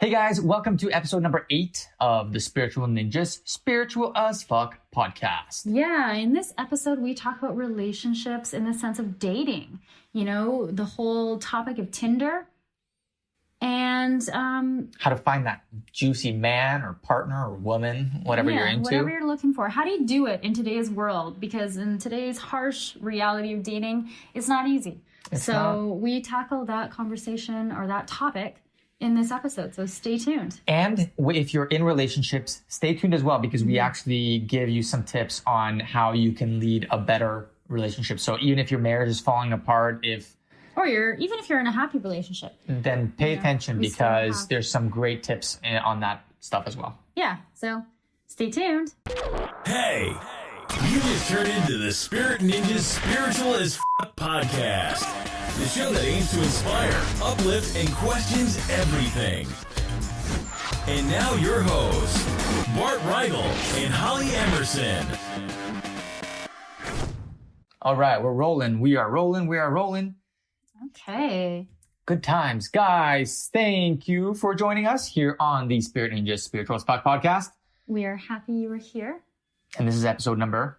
Hey guys, welcome to episode number 8 of the Spiritual Ninjas Spiritual as Fuck podcast. Yeah, in this episode, we talk about relationships in the sense of dating. You know, the whole topic of Tinder and how to find that juicy man or partner or woman, whatever you're into. Whatever you're looking for. How do you do it in today's world? Because in today's harsh reality of dating, it's not easy. We tackle that conversation or that topic in this episode, so stay tuned. And if you're in relationships, stay tuned as well, because we actually give you some tips on how you can lead a better relationship. So even if your marriage is falling apart, even if you're in a happy relationship, then pay attention, because there's some great tips on that stuff as well. Yeah, so stay tuned. Hey, you just turned into the Spirit Ninjas Spiritual as Fuck podcast. The show that aims to inspire, uplift, and questions everything. And now your hosts, Bart Rigel and Holly Emerson. All right, we're rolling. We are rolling. Okay. Good times. Guys, thank you for joining us here on the Spirit Ninjas Spiritual as Fuck podcast. We are happy you were here. And this is episode number...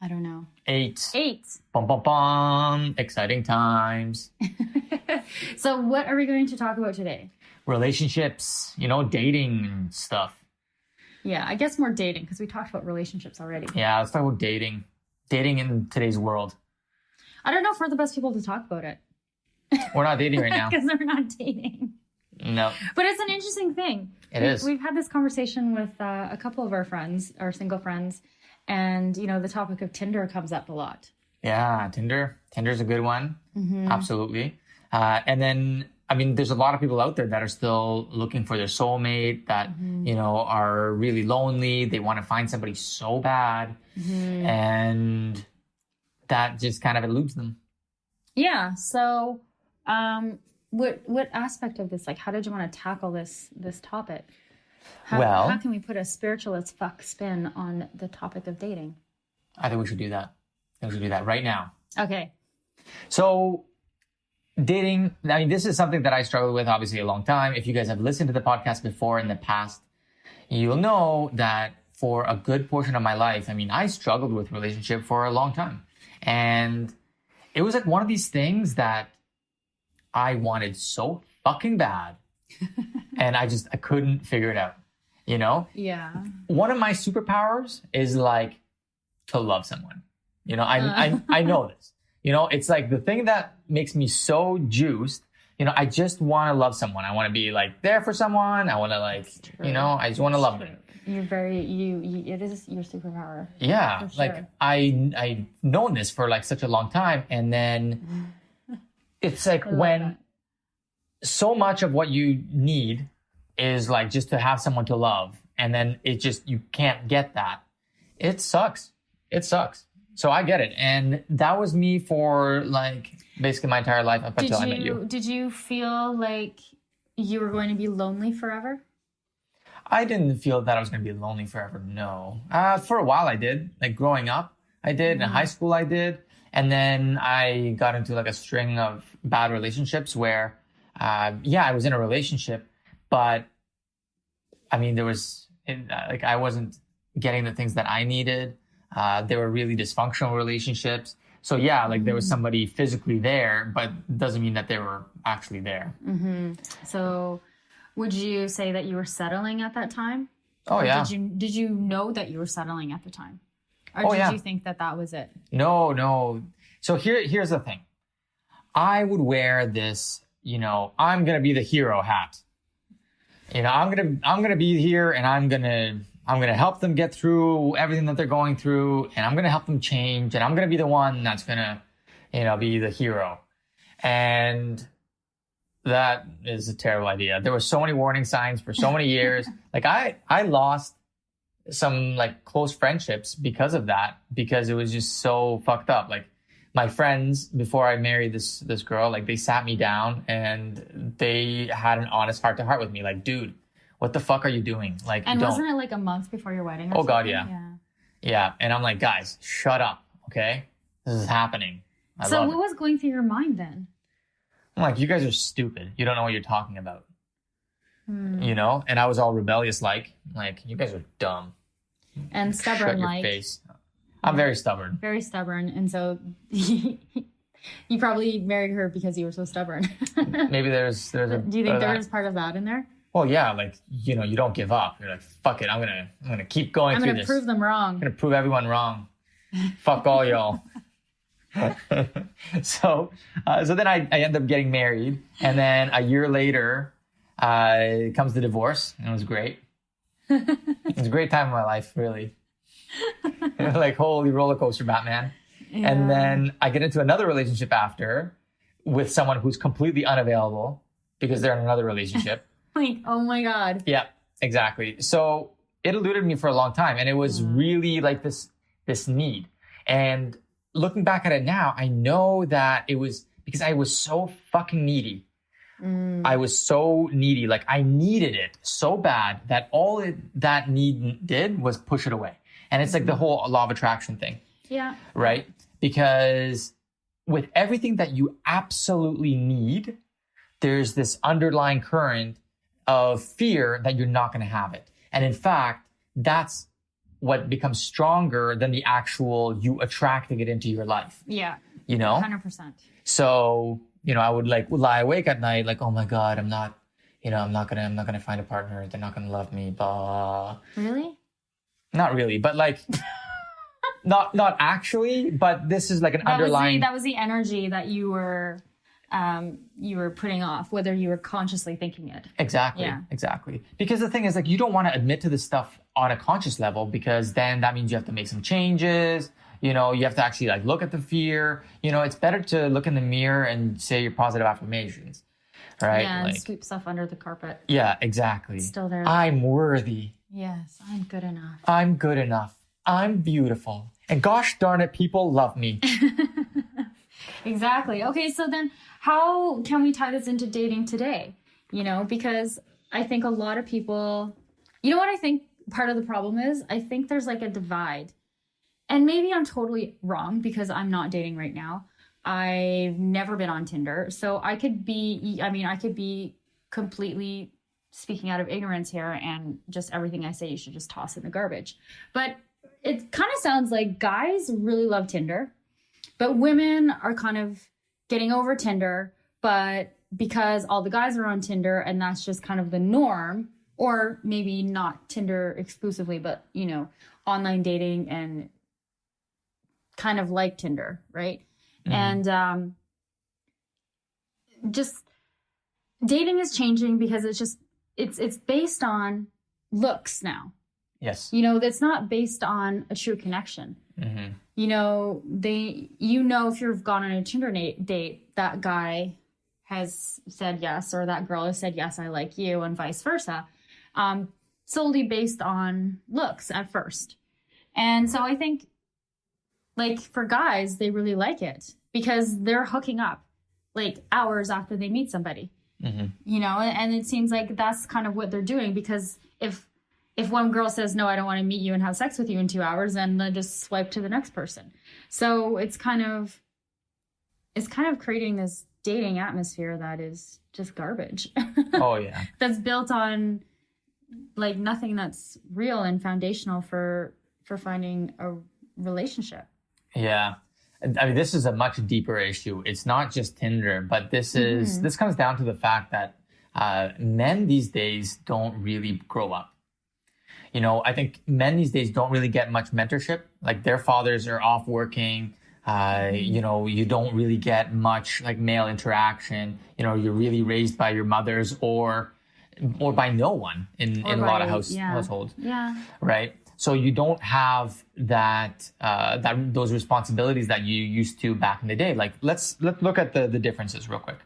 I don't know. 8. 8. Bum, bum, bum. Exciting times. So what are we going to talk about today? Relationships, dating and stuff. Yeah, I guess more dating, because we talked about relationships already. Yeah, let's talk about dating. Dating in today's world. I don't know if we're the best people to talk about it. We're not dating right now. Because we're not dating. No. But it's an interesting thing. It is. We've had this conversation with a couple of our friends, our single friends. And, the topic of Tinder comes up a lot. Yeah, Tinder's a good one. Mm-hmm. Absolutely. And then, there's a lot of people out there that are still looking for their soulmate, that, are really lonely. They want to find somebody so bad. Mm-hmm. And that just kind of eludes them. Yeah. So, what aspect of this, how did you want to tackle this topic? How can we put a spiritual as fuck spin on the topic of dating? I think we should do that. Right now. Okay. So dating, this is something that I struggled with obviously a long time. If you guys have listened to the podcast before in the past, you'll know that for a good portion of my life, I struggled with relationship for a long time. And it was one of these things that I wanted so fucking bad. And I couldn't figure it out, Yeah. One of my superpowers is to love someone. I know this. It's the thing that makes me so juiced. I just want to love someone. I want to be there for someone. I want to I just want to love them. You're it is your superpower. Yeah. Sure. I've known this for such a long time. And then it's when so much of what you need is just to have someone to love. And then you can't get that. It sucks. So I get it. And that was me for basically my entire life up until I met you. Did you feel like you were going to be lonely forever? I didn't feel that I was going to be lonely forever. No. For a while I did. Growing up, I did. Mm-hmm. In high school, I did. And then I got into a string of bad relationships where, I was in a relationship, but there was, I wasn't getting the things that I needed. They were really dysfunctional relationships. So there was somebody physically there, but it doesn't mean that they were actually there. Mm-hmm. So would you say that you were settling at that time? Oh, yeah. Did you know that you were settling at the time? Or did you think that was it? No. So here's the thing. I would wear this, I'm going to be the hero hat. I'm going to be here and I'm going to help them get through everything that they're going through, and I'm going to help them change, and I'm going to be the one that's going to, be the hero. And that is a terrible idea. There were so many warning signs for so many years. I lost some close friendships because of that, because it was just so fucked up. My friends, before I married this girl, they sat me down and they had an honest heart to heart with me. Dude, what the fuck are you doing? And wasn't it a month before your wedding? Oh God, yeah. Yeah. And I'm guys, shut up. Okay. This is happening. So what was going through your mind then? I'm you guys are stupid. You don't know what you're talking about. You and I was all rebellious, like you guys are dumb. And stubborn, Shut your like. face. I'm very stubborn. Very stubborn. And so you probably married her because you were so stubborn. Maybe there's a. Do you think there was part of that in there? Well, yeah, like, you don't give up. You're like, fuck it, I'm gonna keep going through this. I'm gonna prove them wrong. I'm gonna prove everyone wrong. Fuck all y'all. So then I end up getting married, and then a year later comes the divorce, and it was great. It was a great time of my life, really. Like, holy roller coaster, Batman. Yeah. And then I get into another relationship after with someone who's completely unavailable because they're in another relationship. Like, oh my God. Yeah, exactly. So it eluded me for a long time, and it was really like this need. And looking back at it now, I know that it was because I was so fucking needy. I was so needy. Like, I needed it so bad that that need did was push it away. And it's like the whole law of attraction thing. Yeah. Right? Because with everything that you absolutely need, there's this underlying current of fear that you're not going to have it. And in fact, that's what becomes stronger than the actual you attracting it into your life. Yeah. 100%. 100%. So, I would like lie awake at night, like, oh my God, I'm not gonna find a partner. They're not gonna love me. Blah. Really? Not really, but like, not actually, but this is like an underlying. That was the energy that you were putting off, whether you were consciously thinking it. Exactly. Yeah. Exactly. Because the thing is, like, you don't want to admit to this stuff on a conscious level, because then that means you have to make some changes. You have to actually like look at the fear. It's better to look in the mirror and say your positive affirmations, right? Yeah, and like, sweep stuff under the carpet. Yeah, exactly. It's still there. I'm worthy. Yes, I'm good enough. I'm good enough. I'm beautiful. And gosh darn it, people love me. Exactly. Okay, so then how can we tie this into dating today? Because I think a lot of people, what I think part of the problem is? I think there's like a divide. And maybe I'm totally wrong because I'm not dating right now. I've never been on Tinder. So I could be completely speaking out of ignorance here, and just everything I say you should just toss in the garbage. But it kind of sounds like guys really love Tinder, but women are kind of getting over Tinder, but because all the guys are on Tinder and that's just kind of the norm, or maybe not Tinder exclusively, but, online dating and kind of like Tinder, right? Mm-hmm. And just dating is changing because it's based on looks now. Yes. It's not based on a true connection. Mm-hmm. If you've gone on a Tinder date, that guy has said yes, or that girl has said yes, I like you, and vice versa, solely based on looks at first. And so I think, like, for guys, they really like it because they're hooking up like hours after they meet somebody. Mm-hmm. And it seems like that's kind of what they're doing, because if one girl says, no, I don't want to meet you and have sex with you in 2 hours, then they just swipe to the next person. So it's kind of creating this dating atmosphere that is just garbage. Oh, yeah. That's built on like nothing that's real and foundational for finding a relationship. Yeah. I mean, this is a much deeper issue. It's not just Tinder, but this comes down to the fact that men these days don't really grow up. I think men these days don't really get much mentorship. Like, their fathers are off working. You don't really get much like male interaction. You're really raised by your mothers or by no one in a lot of households. Yeah. Right. So you don't have those responsibilities that you used to back in the day. Like, let's look at the differences real quick.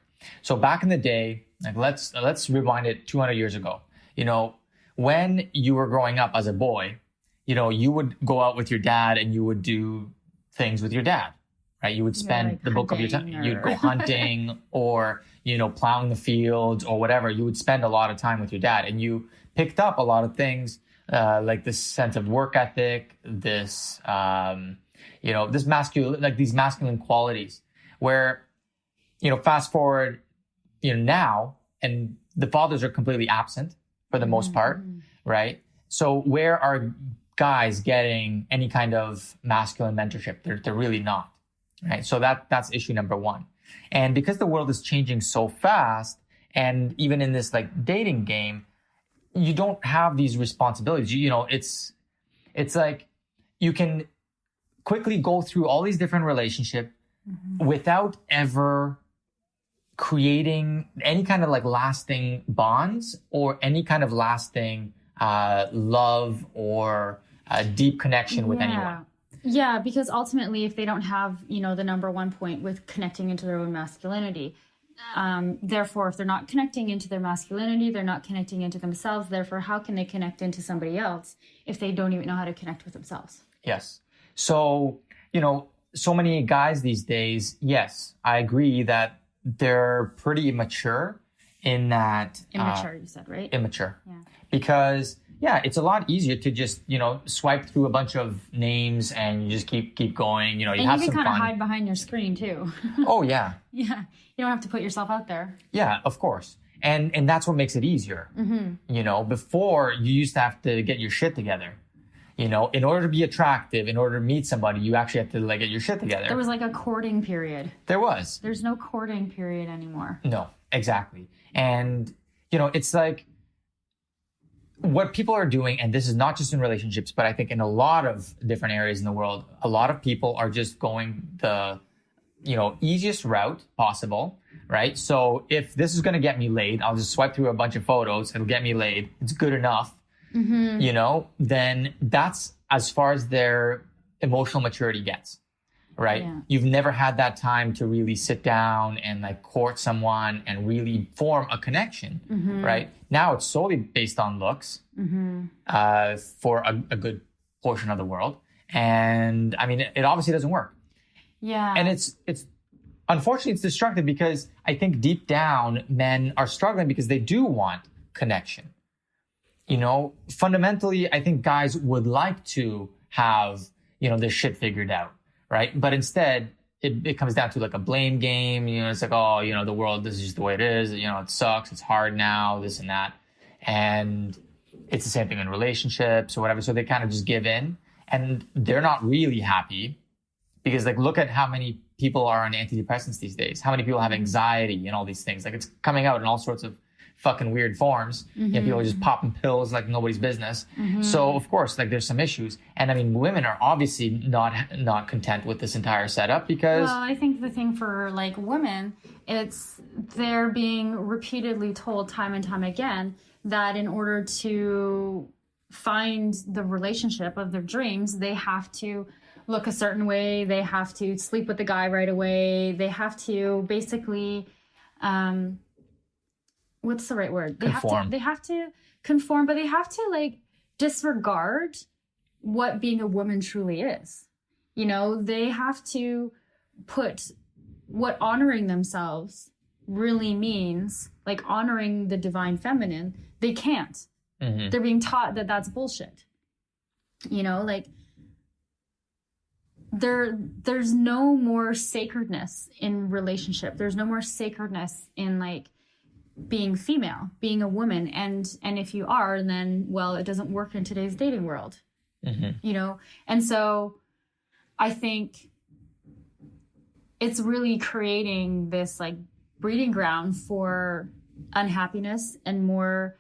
So back in the day, like let's rewind it 200 years ago. When you were growing up as a boy, you would go out with your dad and you would do things with your dad, right? You would spend the bulk of your time. You'd go hunting or, plowing the fields or whatever. You would spend a lot of time with your dad, and you picked up a lot of things, like this sense of work ethic, this masculine, like these masculine qualities where, fast forward, now, and the fathers are completely absent, for the most part, right? So where are guys getting any kind of masculine mentorship? They're really not, right? So that's issue number one. And because the world is changing so fast, and even in this like dating game, you don't have these responsibilities. You know, it's like you can quickly go through all these different relationships without ever creating any kind of like lasting bonds or any kind of lasting love or a deep connection with anyone. Yeah, because ultimately, if they don't have, you know, the number one point with connecting into their own masculinity, therefore, if they're not connecting into their masculinity, they're not connecting into themselves. Therefore, how can they connect into somebody else if they don't even know how to connect with themselves? Yes. So, you know, so many guys these days, yes, I agree that they're pretty immature in that. Immature, you said, right? Immature. Yeah. Because, yeah, it's a lot easier to just, you know, swipe through a bunch of names and you just keep going. You know, you and have you some can kind of fun. hide behind your screen too. Oh, yeah. Yeah. You don't have to put yourself out there. Yeah, of course. And that's what makes it easier. You know, before you used to have to get your shit together. You know, in order to be attractive, in order to meet somebody, you actually have to like get your shit together. There was like a courting period. There was. There's no courting period anymore. No, exactly. And, you know, it's like what people are doing, and this is not just in relationships, but I think in a lot of different areas in the world, a lot of people are just going the, you know, easiest route possible, right? So if this is going to get me laid, I'll just swipe through a bunch of photos. It'll get me laid. It's good enough. You know, then that's as far as their emotional maturity gets, right? Yeah. You've never had that time to really sit down and like court someone and really form a connection, right? Now it's solely based on looks for a good portion of the world. And I mean, it obviously doesn't work. Yeah. And it's unfortunately, it's destructive because I think deep down men are struggling because they do want connection. You know, fundamentally, I think guys would like to have, you know, this shit figured out, right? But instead, it comes down to like a blame game. You know, it's like, oh, you know, the world, this is just the way it is. You know, it sucks. It's hard now, this and that. And it's the same thing in relationships or whatever. So they kind of just give in and they're not really happy because like, look at how many people are on antidepressants these days. How many people have anxiety and all these things. Like it's coming out in all sorts of fucking weird forms. You know, people are just popping pills like nobody's business. So of course, like there's some issues. And I mean, women are obviously not content with this entire setup because... Well, I think the thing for like women, it's they're being repeatedly told time and time again that in order to find the relationship of their dreams, they have to look a certain way. They have to sleep with the guy right away. They have to basically... what's the right word? Conform. They have to conform, but they have to like disregard what being a woman truly is. You know, they have to put what honoring themselves really means, like honoring the divine feminine. They can't. They're being taught that that's bullshit. You know, like there's no more sacredness in relationship. There's no more sacredness in like being female, being a woman. And if you are, then, well, it doesn't work in today's dating world, you know? And so I think it's really creating this like breeding ground for unhappiness and more,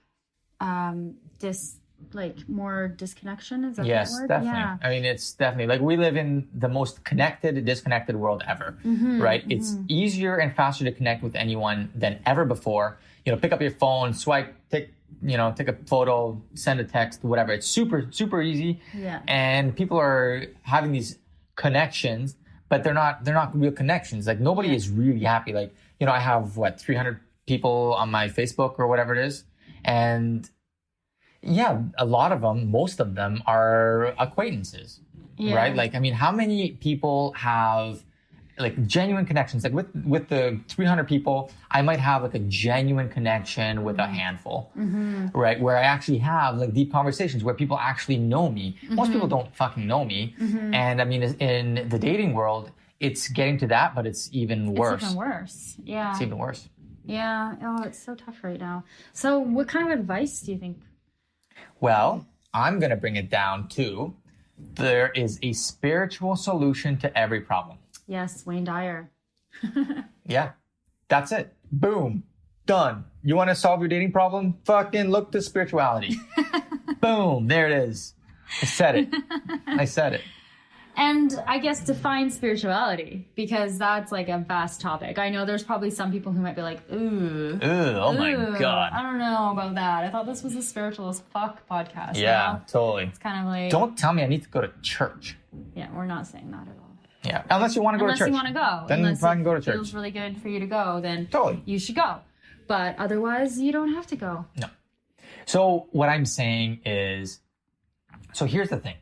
more disconnection. Is that yes, the word? definitely. Yeah. I mean, it's definitely like we live in the most connected, disconnected world ever, right? It's easier and faster to connect with anyone than ever before. You know, pick up your phone, swipe, take a photo, send a text, whatever. It's super, super easy. Yeah. And people are having these connections, but they're not real connections. Like nobody is really happy. Like, you know, I have 300 people on my Facebook or whatever it is. And yeah, a lot of them, most of them are acquaintances, right? Like, I mean, how many people have like genuine connections? Like with the 300 people, I might have like a genuine connection with a handful, right? Where I actually have like deep conversations where people actually know me. Most people don't fucking know me. And I mean, in the dating world, it's getting to that, but it's even worse. It's even worse. Yeah. It's even worse. Yeah. Oh, it's so tough right now. So what kind of advice do you think? Well, I'm going to bring it down to there is a spiritual solution to every problem. Yes, Wayne Dyer. Yeah, that's it. Boom. Done. You want to solve your dating problem? Fucking look to spirituality. Boom. There it is. I said it. I said it. And I guess define spirituality, because that's like a vast topic. I know there's probably some people who might be like, ooh. Ooh, oh my God. I don't know about that. I thought this was a spiritual as fuck podcast. Yeah, you know? totally. It's kind of like... Don't tell me I need to go to church. Yeah, we're not saying that at all. Yeah, unless you want to go to church. Unless you want to go. Then unless I can go to church. If it feels really good for you to go, then Totally. you should go. But otherwise, you don't have to go. No. So what I'm saying is, so here's the thing.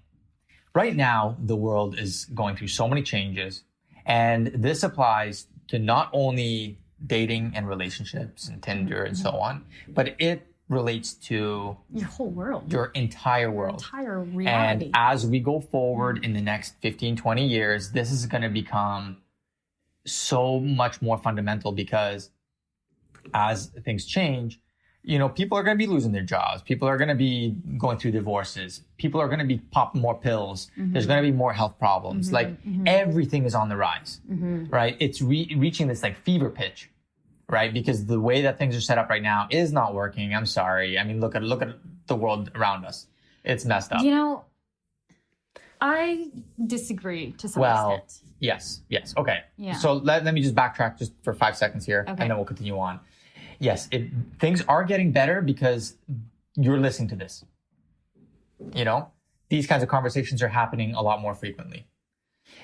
Right now, the world is going through so many changes, and this applies to not only dating and relationships and Tinder and so on, but it relates to your whole world. Your entire world. Entire reality. And as we go forward in the next 15, 20 years, this is going to become so much more fundamental, because as things change, you know, people are going to be losing their jobs. People are going to be going through divorces. People are going to be popping more pills. There's going to be more health problems. Everything is on the rise, right? It's reaching this like fever pitch, right? Because the way that things are set up right now is not working. I'm sorry. I mean, look at the world around us. It's messed up. You know, I disagree to some extent. Yes. Okay. Yeah. So let me just backtrack just for 5 seconds here, and then we'll continue on. Yes, things are getting better because you're listening to this. You know, these kinds of conversations are happening a lot more frequently.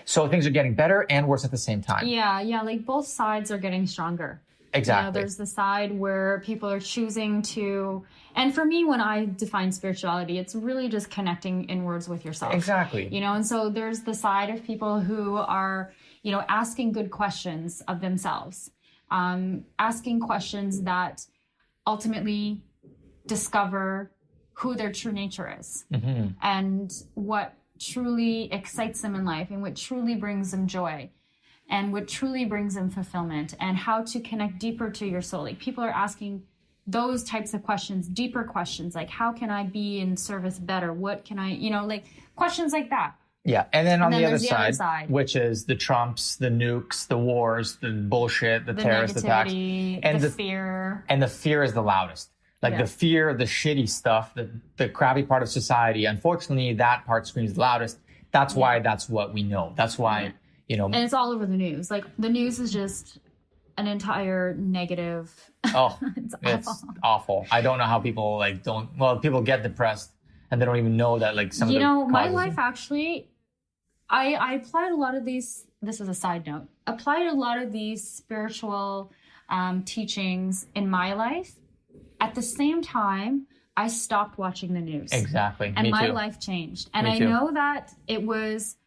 So things are getting better and worse at the same time. Yeah, like both sides are getting stronger. Exactly. You know, there's the side where people are choosing to, and for me, when I define spirituality, it's really just connecting inwards with yourself. Exactly. You know, and so there's the side of people who are, you know, asking good questions of themselves. Asking questions that ultimately discover who their true nature is and what truly excites them in life and what truly brings them joy and what truly brings them fulfillment, and how to connect deeper to your soul. Like, people are asking those types of questions, deeper questions, like, how can I be in service better? What can I, you know, like questions like that. Yeah, and then on the other side, which is the Trumps, the nukes, the wars, the bullshit, the terrorist attacks, and the fear. And the fear is the loudest. Like the fear, the shitty stuff, the crappy part of society. Unfortunately, that part screams the loudest. That's why that's what we know. That's why, you know. And it's all over the news. Like, the news is just an entire negative. Oh, it's awful. I don't know how people people get depressed and they don't even know that, like, some of the causes. You know, my life actually, I applied a lot of these, this is a side note, applied a lot of these spiritual teachings in my life. At the same time, I stopped watching the news. Exactly. And my life changed. And I know that it was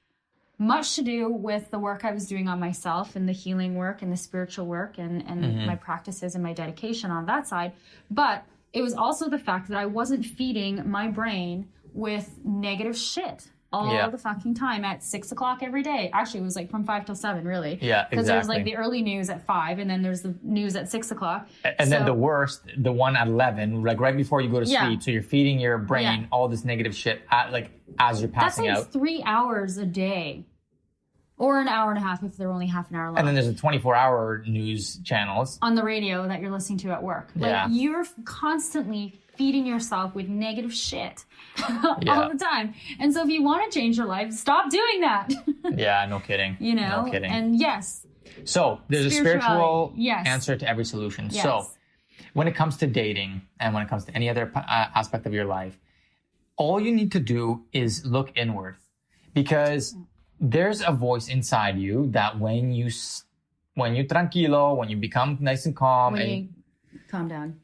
much to do with the work I was doing on myself and the healing work and the spiritual work and my practices and my dedication on that side. But it was also the fact that I wasn't feeding my brain with negative shit all the fucking time at 6 o'clock every day. Actually, it was like from 5 till 7, really. Yeah, exactly. Because there's like the early news at 5, and then there's the news at 6 o'clock. And then the worst, the one at 11, like right before you go to sleep. So you're feeding your brain all this negative shit as you're passing out. That's like 3 hours a day. Or an hour and a half if they're only half an hour long. And then there's the 24-hour news channels. On the radio that you're listening to at work. Like, you're constantly feeding yourself with negative shit all the time. And so if you want to change your life, stop doing that. Yeah, no kidding. You know? No kidding. And yes. So there's a spiritual answer to every solution. Yes. So when it comes to dating and when it comes to any other aspect of your life, all you need to do is look inward. Because there's a voice inside you that when you tranquilo, when you become nice and calm, when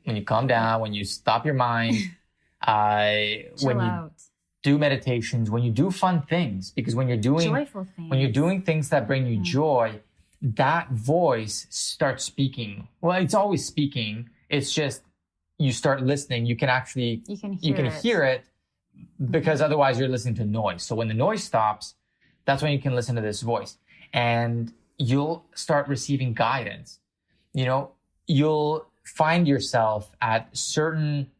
you calm down, when you stop your mind, when you do meditations, when you do fun things, because when you're doing joyful things, when you're doing things that bring you joy, that voice starts speaking. Well, it's always speaking. It's just you start listening. You can hear it because otherwise you're listening to noise. So when the noise stops, that's when you can listen to this voice, and you'll start receiving guidance. You know, you'll find yourself at certain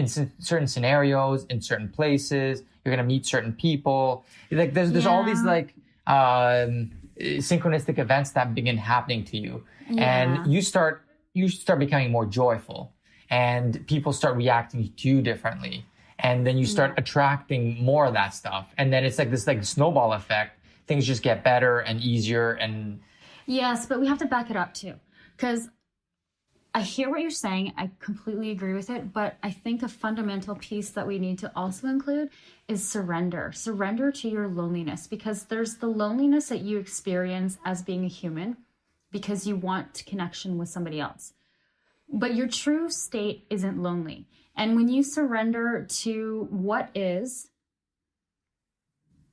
scenarios, in certain places. You're going to meet certain people. Like there's all these like synchronistic events that begin happening to you. And you start becoming more joyful, and people start reacting to you differently. And then you start attracting more of that stuff. And then it's like this like snowball effect. Things just get better and easier. And yes, but we have to back it up too. Because I hear what you're saying. I completely agree with it. But I think a fundamental piece that we need to also include is surrender. Surrender to your loneliness, because there's the loneliness that you experience as being a human because you want connection with somebody else. But your true state isn't lonely. And when you surrender to what is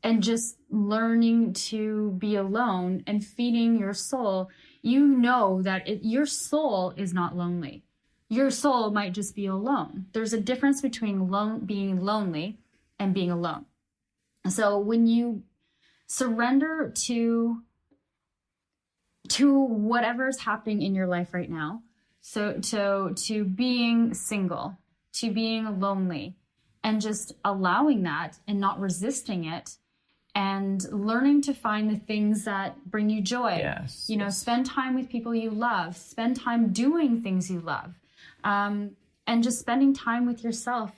and just learning to be alone and feeding your soul, you know that your soul is not lonely. Your soul might just be alone. There's a difference between being lonely and being alone. So when you surrender to whatever's happening in your life right now, so to being single, to being lonely, and just allowing that and not resisting it, and learning to find the things that bring you joy. Yes. Spend time with people you love, spend time doing things you love, and just spending time with yourself,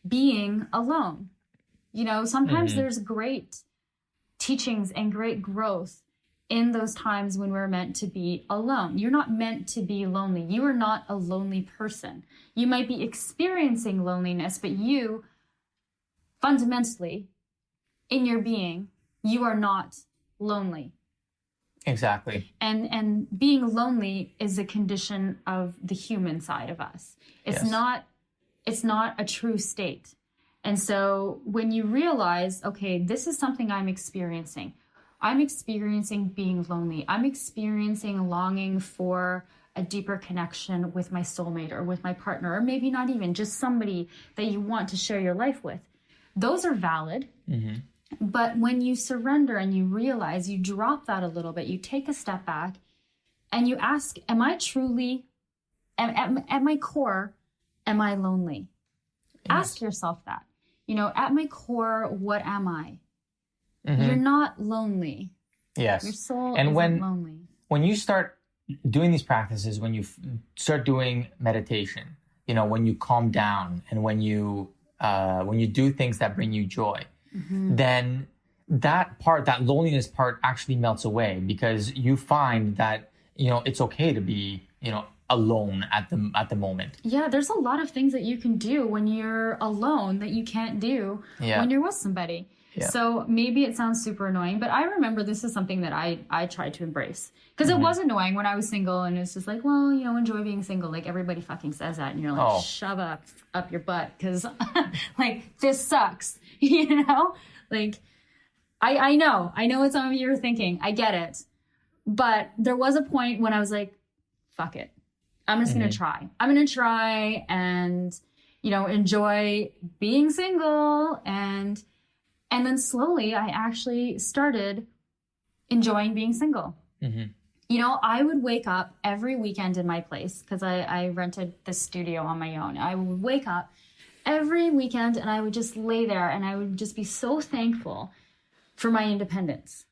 being alone. Sometimes there's great teachings and great growth in those times when we're meant to be alone. You're not meant to be lonely. You are not a lonely person. You might be experiencing loneliness, but you, fundamentally, in your being, you are not lonely. Exactly. And being lonely is a condition of the human side of us. It's not a true state. And so when you realize, okay, this is something I'm experiencing being lonely. I'm experiencing longing for a deeper connection with my soulmate or with my partner, or maybe not even, just somebody that you want to share your life with. Those are valid. Mm-hmm. But when you surrender and you realize, you drop that a little bit, you take a step back and you ask, am I truly, at my core, am I lonely? Yes. Ask yourself that. At my core, what am I? Mm-hmm. You're not lonely. Yes. Your soul isn't lonely. When you start doing these practices, when you start doing meditation, when you calm down and when you do things that bring you joy, then that loneliness part actually melts away, because you find that, it's okay to be, alone at the moment. Yeah, there's a lot of things that you can do when you're alone that you can't do when you're with somebody. Yeah. So maybe it sounds super annoying, but I remember this is something that I tried to embrace, because it was annoying when I was single, and it's just like, well, enjoy being single. Like, everybody fucking says that, and you're like, shove up your butt, because like, this sucks, Like, I know what some of you are thinking. I get it. But there was a point when I was like, fuck it. I'm just going to try. I'm going to try and, enjoy being single. And then slowly I actually started enjoying being single. Mm-hmm. I would wake up every weekend in my place, because I rented this studio on my own. I would wake up every weekend and I would just lay there and I would just be so thankful for my independence.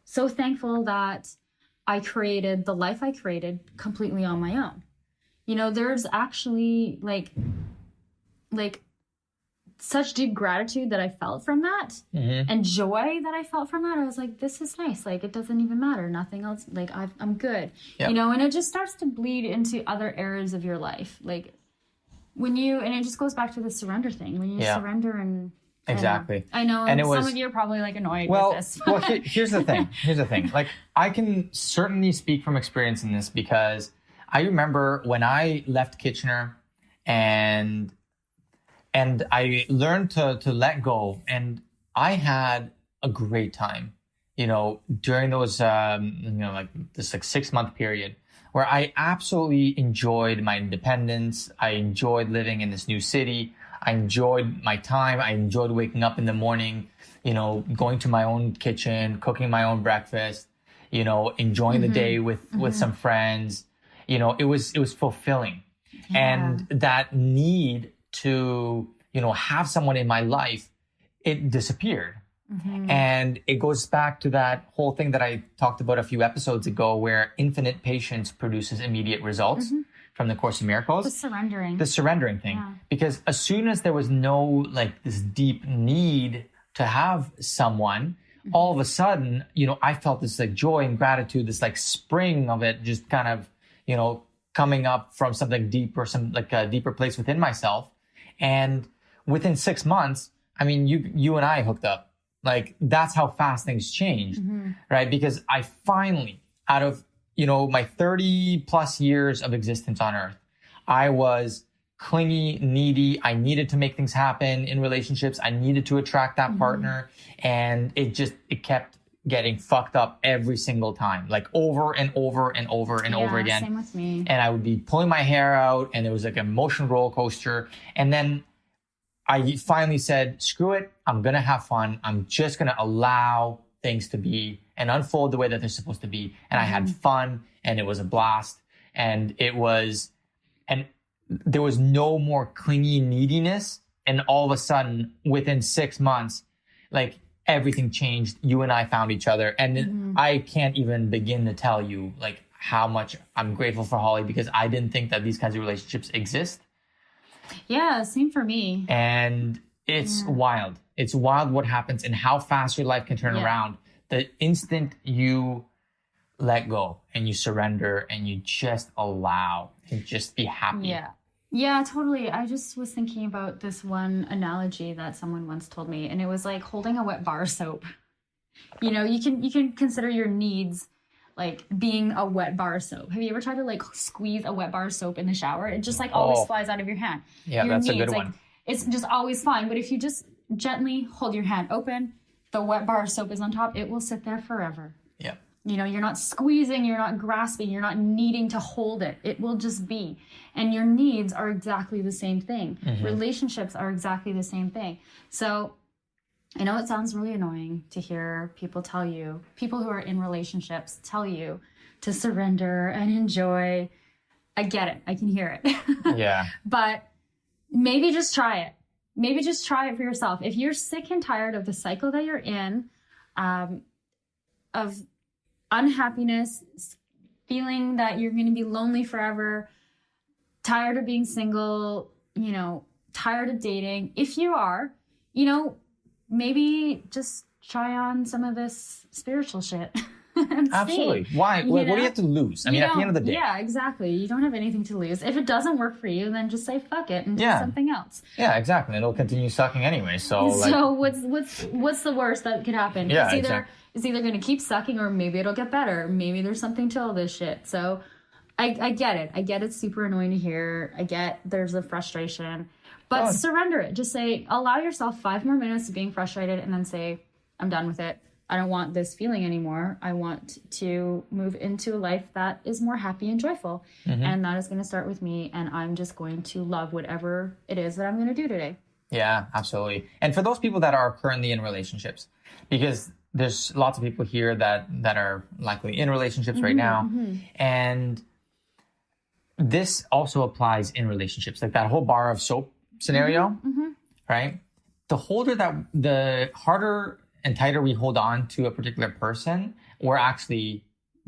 So thankful that I created the life I created completely on my own. There's actually like such deep gratitude that I felt from that, and joy that I felt from that. I was like, this is nice. Like, it doesn't even matter. Nothing else. Like, I'm good. Yep. And it just starts to bleed into other areas of your life. Like, and it just goes back to the surrender thing. When you surrender and exactly. I know some of you are probably like annoyed with this. Well, here's the thing. Like, I can certainly speak from experience in this, because I remember when I left Kitchener and I learned to let go, and I had a great time, during those, like this 6-month period where I absolutely enjoyed my independence. I enjoyed living in this new city. I enjoyed my time. I enjoyed waking up in the morning, going to my own kitchen, cooking my own breakfast, enjoying the day with some friends, you know, it was fulfilling. And that need to, you know, have someone in my life, it disappeared. And it goes back to that whole thing that I talked about a few episodes ago, where infinite patience produces immediate results from the Course in Miracles. The surrendering. The surrendering thing. Because as soon as there was no like this deep need to have someone, all of a sudden, you know, I felt this like joy and gratitude, this like spring of it just kind of, you know, coming up from something deeper, some like a deeper place within myself. And within 6 months, I mean, you and I hooked up. Like, that's how fast things changed, right? Because I finally, out of, you know, my 30 plus years of existence on earth, I was clingy, needy. I needed to make things happen in relationships. I needed to attract that partner. And it kept getting fucked up every single time, like over and over and over and over again. Same with me. And I would be pulling my hair out, and it was like an emotional roller coaster. And then I finally said, screw it. I'm going to have fun. I'm just going to allow things to be and unfold the way that they're supposed to be. And I had fun, and it was a blast. And there was no more clingy neediness. And all of a sudden, within 6 months, like everything changed. You and I found each other. And I can't even begin to tell you like how much I'm grateful for Holly, because I didn't think that these kinds of relationships exist. Yeah, same for me. And it's wild. It's wild what happens and how fast your life can turn around. The instant you let go and you surrender and you just allow and just be happy. Yeah, totally. I just was thinking about this one analogy that someone once told me, and it was like holding a wet bar of soap. You know, you can consider your needs like being a wet bar of soap. Have you ever tried to like squeeze a wet bar of soap in the shower? It just like always flies out of your hand. Yeah, your that's needs, a good like, one. It's just always fine. But if you just gently hold your hand open, the wet bar of soap is on top, it will sit there forever. Yeah. You know, you're not squeezing, you're not grasping, you're not needing to hold it. It will just be. And your needs are exactly the same thing. Relationships are exactly the same thing. So I know it sounds really annoying to hear people who are in relationships tell you to surrender and enjoy. I get it. I can hear it. Yeah. But maybe just try it. Maybe just try it for yourself. If you're sick and tired of the cycle that you're in, of unhappiness, feeling that you're going to be lonely forever, tired of being single, you know, tired of dating. If you are, you know, maybe just try on some of this spiritual shit. Absolutely. Why? What do you have to lose? I mean, at the end of the day. Yeah, exactly. You don't have anything to lose. If it doesn't work for you, then just say fuck it and do something else. Yeah, exactly. It'll continue sucking anyway. So what's the worst that could happen? Yeah, it's either going to keep sucking, or maybe it'll get better. Maybe there's something to all this shit. So I get it. I get it's super annoying to hear. I get there's a frustration. But surrender it. Just say, allow yourself 5 more minutes of being frustrated, and then say, I'm done with it. I don't want this feeling anymore. I want to move into a life that is more happy and joyful. And that is going to start with me. And I'm just going to love whatever it is that I'm going to do today. Yeah, absolutely. And for those people that are currently in relationships, because there's lots of people here that are likely in relationships right now. And this also applies in relationships, like that whole bar of soap scenario, right? The harder and tighter we hold on to a particular person, we're actually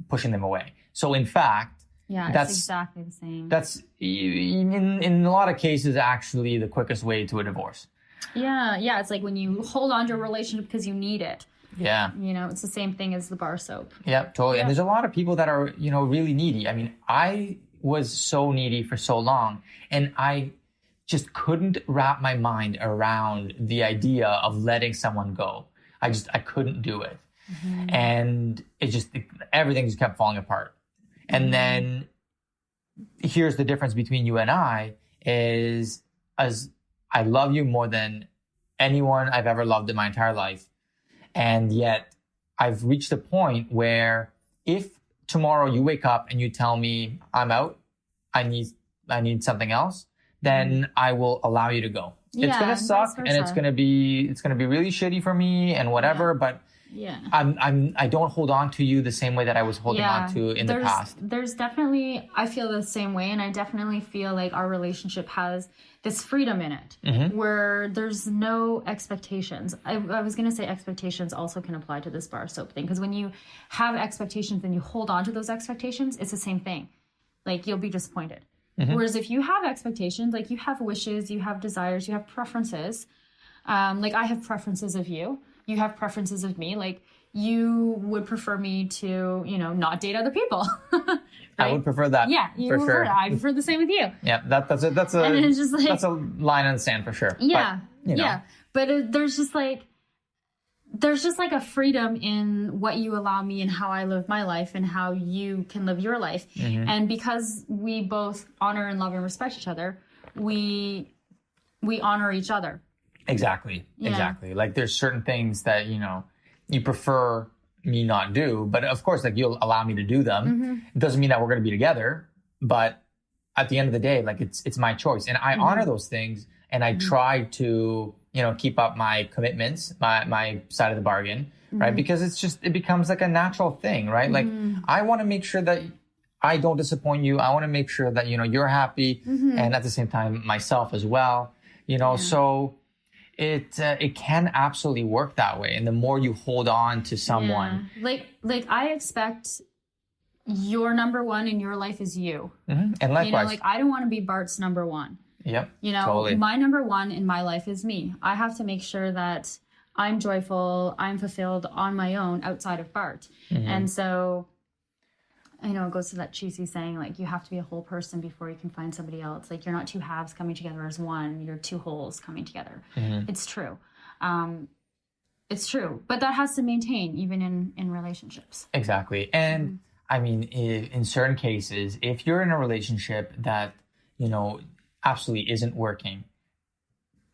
pushing them away. So in fact, that's exactly the same. That's in a lot of cases actually the quickest way to a divorce. Yeah. It's like when you hold on to a relationship because you need it. Yeah. You know, it's the same thing as the bar soap. Yeah, totally. Yeah. And there's a lot of people that are, you know, really needy. I mean, I was so needy for so long, and I just couldn't wrap my mind around the idea of letting someone go. I couldn't do it. And everything just kept falling apart. And then here's the difference between you and I is, as I love you more than anyone I've ever loved in my entire life. And yet I've reached a point where if tomorrow you wake up and you tell me I'm out, I need something else, then I will allow you to go. It's going to suck, and it's going to be really shitty for me and whatever, but I don't hold on to you the same way that I was holding on to in the past. There's definitely, I feel the same way, and I definitely feel like our relationship has this freedom in it where there's no expectations. I was going to say expectations also can apply to this bar soap thing, because when you have expectations and you hold on to those expectations, it's the same thing. Like, you'll be disappointed. Whereas if you have expectations, like you have wishes, you have desires, you have preferences, like I have preferences of you, you have preferences of me, like you would prefer me to, not date other people. Right? I would prefer that. Yeah, you prefer sure. I prefer the same with you. Yeah, that's a that's a line in the sand for sure. Yeah, but, yeah. But there's just like a freedom in what you allow me and how I live my life and how you can live your life. And because we both honor and love and respect each other, we honor each other. Exactly. Like there's certain things that, you prefer me not do, but of course, like you'll allow me to do them. It doesn't mean that we're going to be together, but at the end of the day, like it's my choice, and I honor those things, and I try to, keep up my commitments, my side of the bargain, right? Because it becomes like a natural thing, right? Like I want to make sure that I don't disappoint you. I want to make sure that, you're happy, and at the same time, myself as well, so it can absolutely work that way. And the more you hold on to someone, like I expect your number one in your life is you. And likewise, like I don't want to be Bart's number one. Yep. Totally. My number one in my life is me. I have to make sure that I'm joyful, I'm fulfilled on my own outside of Bart. And so, it goes to that cheesy saying, like, you have to be a whole person before you can find somebody else. Like, you're not two halves coming together as one. You're two wholes coming together. It's true. It's true. But that has to maintain even in relationships. Exactly. And, I mean, in certain cases, if you're in a relationship that, absolutely isn't working,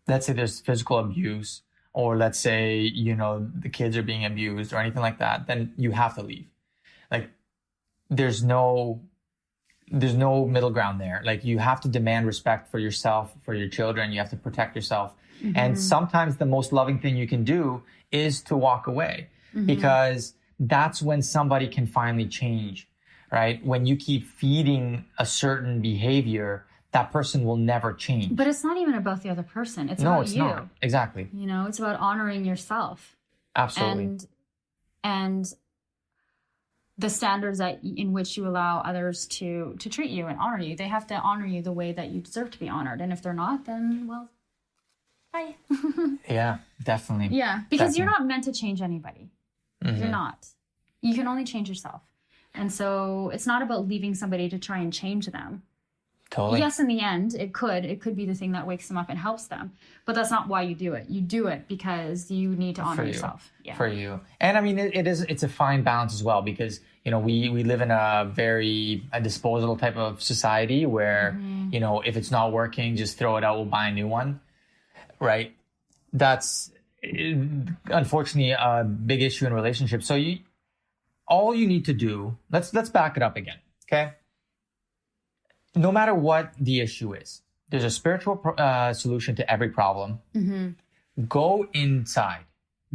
let's say there's physical abuse, or let's say, the kids are being abused or anything like that, then you have to leave. Like, there's no middle ground there. Like, you have to demand respect for yourself, for your children. You have to protect yourself. And sometimes the most loving thing you can do is to walk away, because that's when somebody can finally change, right? When you keep feeding a certain behavior, that person will never change. But it's not even about the other person. It's about you. No, it's not. Exactly. It's about honoring yourself. Absolutely. And the standards in which you allow others to treat you and honor you. They have to honor you the way that you deserve to be honored. And if they're not, then, well, bye. Yeah, definitely. Yeah, because you're not meant to change anybody. You're not. You can only change yourself. And so it's not about leaving somebody to try and change them. Totally. Yes, in the end, it could be the thing that wakes them up and helps them. But that's not why you do it. You do it because you need to honor yourself. Yeah. For you. And I mean, it's a fine balance as well, because, we live in a very disposable type of society where, if it's not working, just throw it out, we'll buy a new one. Right? That's unfortunately a big issue in relationships. So all you need to do, let's back it up again. Okay. No matter what the issue is, there's a spiritual solution to every problem. Go inside,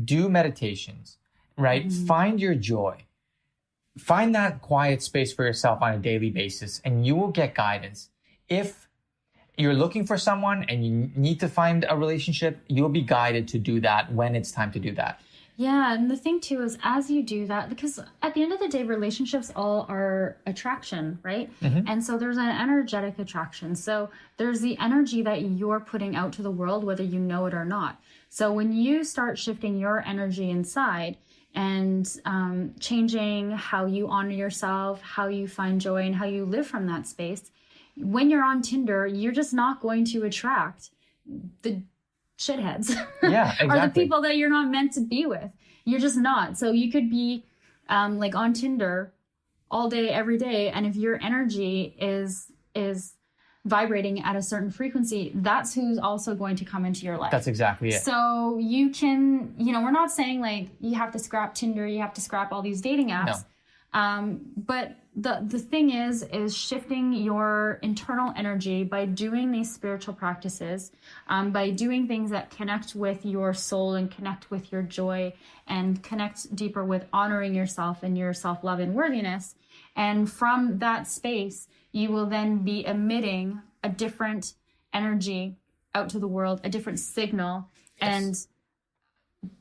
do meditations, right? Find your joy. Find that quiet space for yourself on a daily basis, and you will get guidance. If you're looking for someone and you need to find a relationship, you'll be guided to do that when it's time to do that. Yeah, and the thing too is, as you do that, because at the end of the day, relationships all are attraction, right? And so there's an energetic attraction. So there's the energy that you're putting out to the world, whether you know it or not. So when you start shifting your energy inside and changing how you honor yourself, how you find joy, and how you live from that space, when you're on Tinder, you're just not going to attract the shitheads. Yeah, exactly. Or the people that you're not meant to be with. You're just not. So you could be like on Tinder all day, every day. And if your energy is vibrating at a certain frequency, that's who's also going to come into your life. That's exactly it. So you can, we're not saying like you have to scrap Tinder, you have to scrap all these dating apps. No. But the thing is shifting your internal energy by doing these spiritual practices, by doing things that connect with your soul and connect with your joy and connect deeper with honoring yourself and your self-love and worthiness. And from that space, you will then be emitting a different energy out to the world, a different signal. Yes. And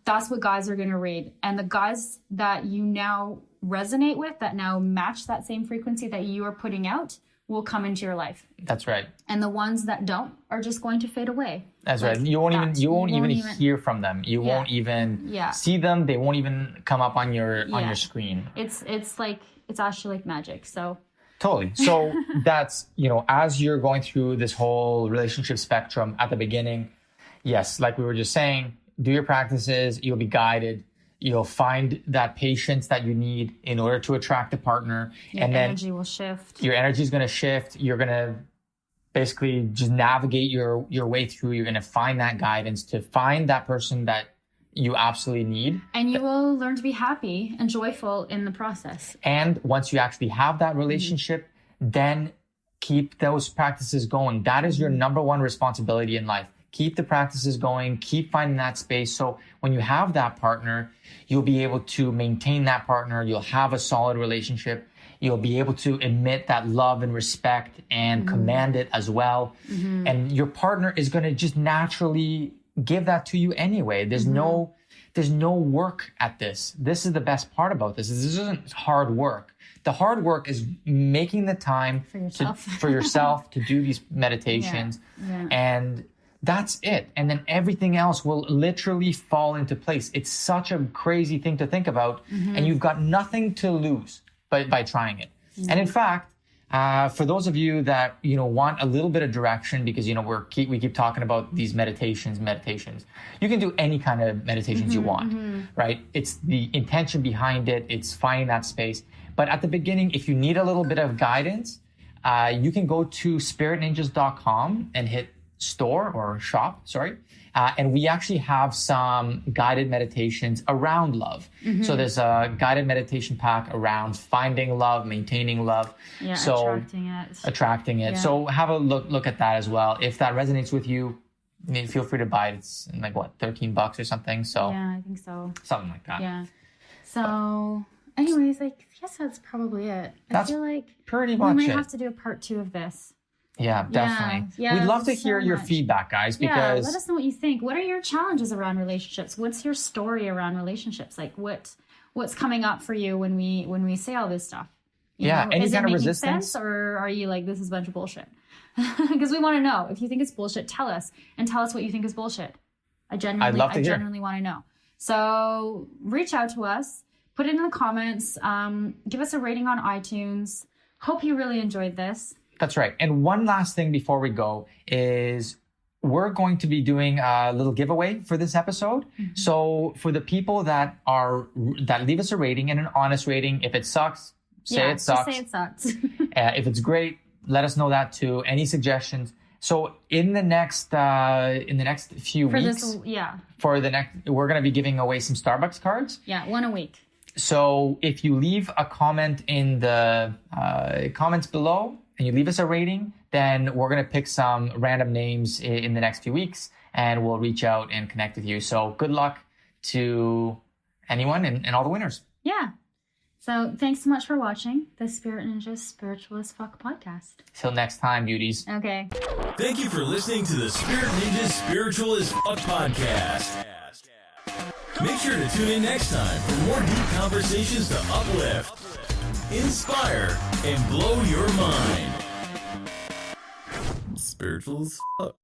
that's what guys are going to read. And the guys that you now resonate with, that now match that same frequency that you are putting out, will come into your life. That's right. And the ones that don't are just going to fade away. That's right. You won't even hear from them. You won't even see them. They won't even come up on your screen. It's actually like magic. So totally. So that's, as you're going through this whole relationship spectrum at the beginning, yes, like we were just saying, do your practices, you'll be guided. You'll find that patience that you need in order to attract a partner. Your energy will shift. Your energy is going to shift. You're going to basically just navigate your way through. You're going to find that guidance to find that person that you absolutely need. And you will learn to be happy and joyful in the process. And once you actually have that relationship, then keep those practices going. That is your number one responsibility in life. Keep the practices going, keep finding that space. So when you have that partner, you'll be able to maintain that partner. You'll have a solid relationship. You'll be able to emit that love and respect and command it as well. And your partner is going to just naturally give that to you anyway. There's no work at this. This is the best part about this. This isn't hard work. The hard work is making the time for yourself to do these meditations. And that's it. And then everything else will literally fall into place. It's such a crazy thing to think about. And you've got nothing to lose by trying it. And in fact, for those of you that, want a little bit of direction, because, we keep talking about these meditations, you can do any kind of meditations you want, right? It's the intention behind it. It's finding that space. But at the beginning, if you need a little bit of guidance, you can go to spiritninjas.com and hit shop. And we actually have some guided meditations around love. So there's a guided meditation pack around finding love, maintaining love. Attracting it. Yeah. So have a look at that as well. If that resonates with you, feel free to buy it. It's like $13 or something. So yeah, I think so. Something like that. Yeah. So anyways, I guess that's probably it. I feel like pretty much we might have to do a part 2 of this. Yeah, definitely. Yeah, we'd love to hear your feedback, guys, because let us know what you think. What are your challenges around relationships? What's your story around relationships? Like what's coming up for you when we say all this stuff? Any kind of resistance? Sense, or are you like, this is a bunch of bullshit? Because we want to know. If you think it's bullshit, tell us, and tell us what you think is bullshit. I genuinely want to know. So reach out to us, put it in the comments, give us a rating on iTunes. Hope you really enjoyed this. That's right. And one last thing before we go is we're going to be doing a little giveaway for this episode. So for the people that leave us a rating and an honest rating, if it sucks, say it sucks. Just say it sucks. If it's great, let us know that too. Any suggestions? So in the next few weeks, we're going to be giving away some Starbucks cards. Yeah, 1 a week. So if you leave a comment in the comments below, and you leave us a rating, then we're going to pick some random names in the next few weeks, and we'll reach out and connect with you. So good luck to anyone and all the winners. Yeah. So thanks so much for watching the Spirit Ninjas Spiritual as Fuck podcast. Till next time, beauties. Okay. Thank you for listening to the Spirit Ninjas Spiritual as Fuck podcast. Make sure to tune in next time for more deep conversations to uplift, inspire, and blow your mind. Spiritual as fuck.